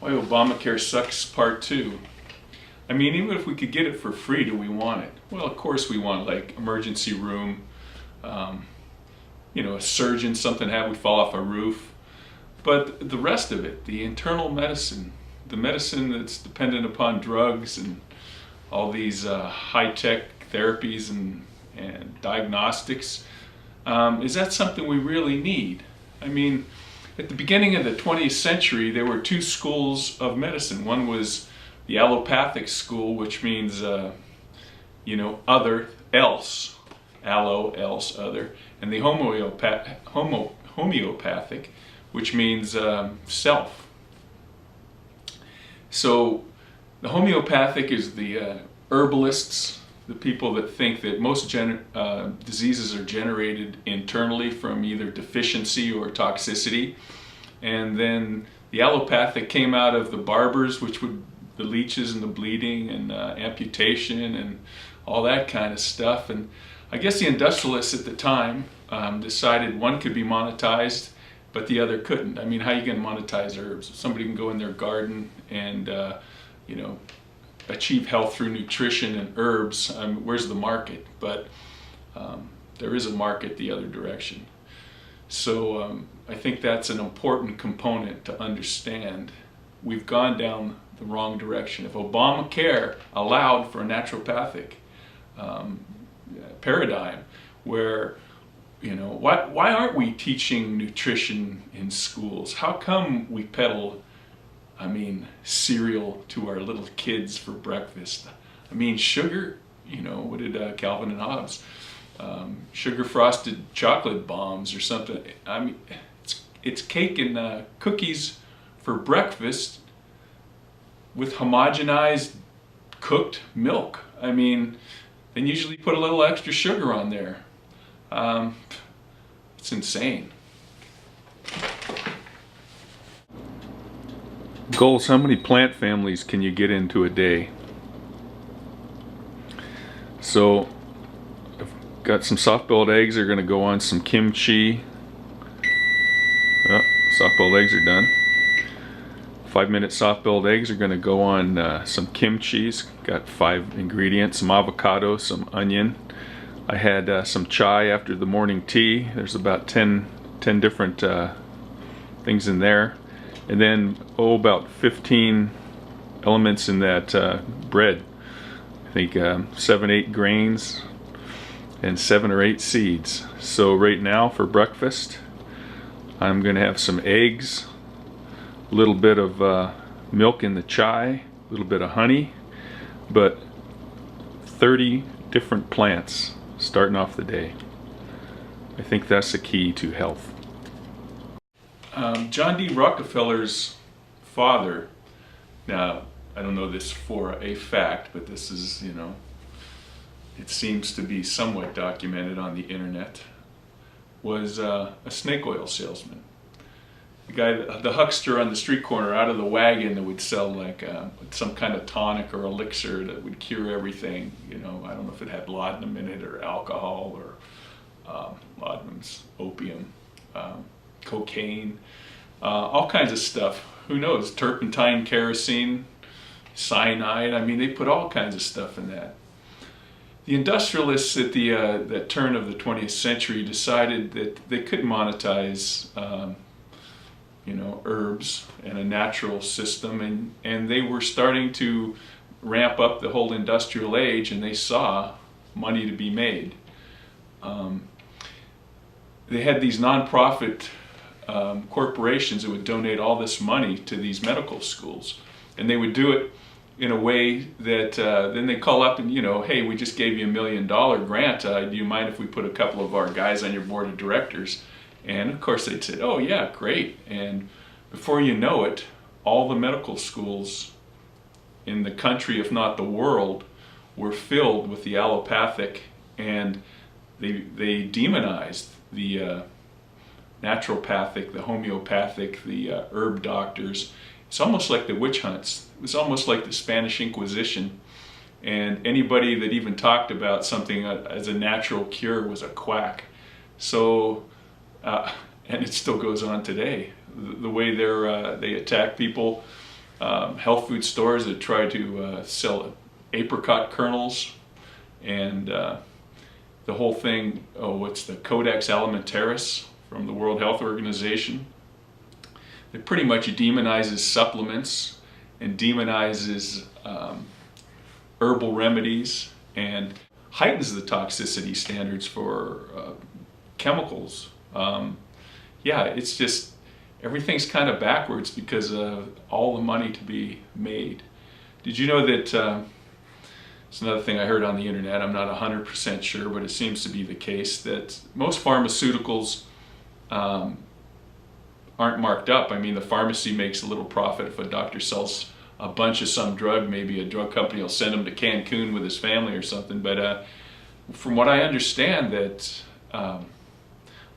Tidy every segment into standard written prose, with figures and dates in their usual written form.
Why Obamacare sucks, part 2. I mean, even if we could get it for free, do we want it? Well, of course we want, like, emergency room, a surgeon, something we fall off a roof. But the rest of it, the internal medicine, the medicine that's dependent upon drugs and all these high-tech therapies and diagnostics, is that something we really need? I mean, at the beginning of the 20th century, there were two schools of medicine. One was the allopathic school, which means, other, else, allo, else, other, and the homeopathic, which means self. So the homeopathic is the herbalists, the people that think that most diseases are generated internally from either deficiency or toxicity. And then the allopathic came out of the barbers, which would the leeches and the bleeding and amputation and all that kind of stuff. And I guess the industrialists at the time decided one could be monetized, but the other couldn't. I mean, how are you going to monetize herbs? Somebody can go in their garden and, achieve health through nutrition and herbs. Where's the market? But there is a market the other direction. So I think that's an important component to understand. We've gone down the wrong direction. If Obamacare allowed for a naturopathic paradigm where, why aren't we teaching nutrition in schools? How come we peddle cereal to our little kids for breakfast? Sugar, what did Calvin and Hobbes, sugar frosted chocolate bombs or something. It's cake and cookies for breakfast with homogenized cooked milk. Then usually put a little extra sugar on there. It's insane. Goals, how many plant families can you get into a day? So I've got some soft-boiled eggs. They're going to go on some kimchi. Soft-boiled eggs are done. 5-minute soft-boiled eggs are going to go on some kimchi. Got 5 ingredients: some avocado, some onion. I had some chai after the morning tea. There's about 10 different things in there. And then, about 15 elements in that bread. I think 7-8 grains and 7 or 8 seeds. So right now for breakfast, I'm going to have some eggs, a little bit of milk in the chai, a little bit of honey, but 30 different plants starting off the day. I think that's the key to health. John D. Rockefeller's father, now I don't know this for a fact, but this is, it seems to be somewhat documented on the internet, was a snake oil salesman. The guy, the huckster on the street corner out of the wagon that would sell like some kind of tonic or elixir that would cure everything. I don't know if it had laudanum in it or alcohol or laudanum's opium. Cocaine, all kinds of stuff. Who knows? Turpentine, kerosene, cyanide. They put all kinds of stuff in that. The industrialists at the turn of the 20th century decided that they could monetize, herbs and a natural system, and they were starting to ramp up the whole industrial age, and they saw money to be made. They had these nonprofit corporations that would donate all this money to these medical schools, and they would do it in a way that then they call up and hey, we just gave you $1 million grant, do you mind if we put a couple of our guys on your board of directors? And of course they'd say, oh yeah, great. And before you know it, all the medical schools in the country, if not the world, were filled with the allopathic, and they demonized the naturopathic, the homeopathic, the herb doctors. It's almost like the witch hunts. It was almost like the Spanish Inquisition, and anybody that even talked about something as a natural cure was a quack. So, and it still goes on today. The way they attack people health food stores that try to sell apricot kernels, and the whole thing, what's the Codex Alimentaris from the World Health Organization. It pretty much demonizes supplements and demonizes herbal remedies and heightens the toxicity standards for chemicals. Yeah, it's just, everything's kind of backwards because of all the money to be made. Did you know that, it's another thing I heard on the internet, I'm not 100% sure, but it seems to be the case, that most pharmaceuticals aren't marked up. I mean, the pharmacy makes a little profit if a doctor sells a bunch of some drug. Maybe a drug company will send him to Cancun with his family or something. But from what I understand, that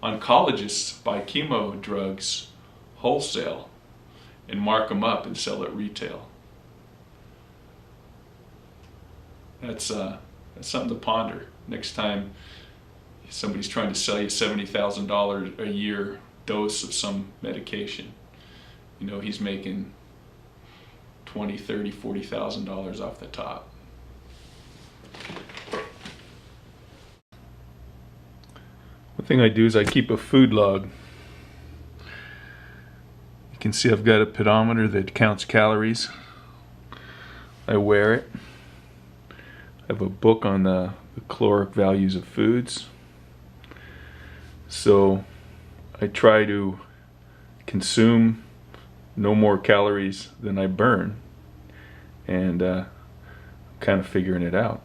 oncologists buy chemo drugs wholesale and mark them up and sell at retail. That's something to ponder next time somebody's trying to sell you $70,000 a year dose of some medication. You know, he's making $20,000, $30,000, $40,000 off the top. One thing I do is I keep a food log. You can see I've got a pedometer that counts calories. I wear it. I have a book on the caloric values of foods. So I try to consume no more calories than I burn, and I'm kind of figuring it out.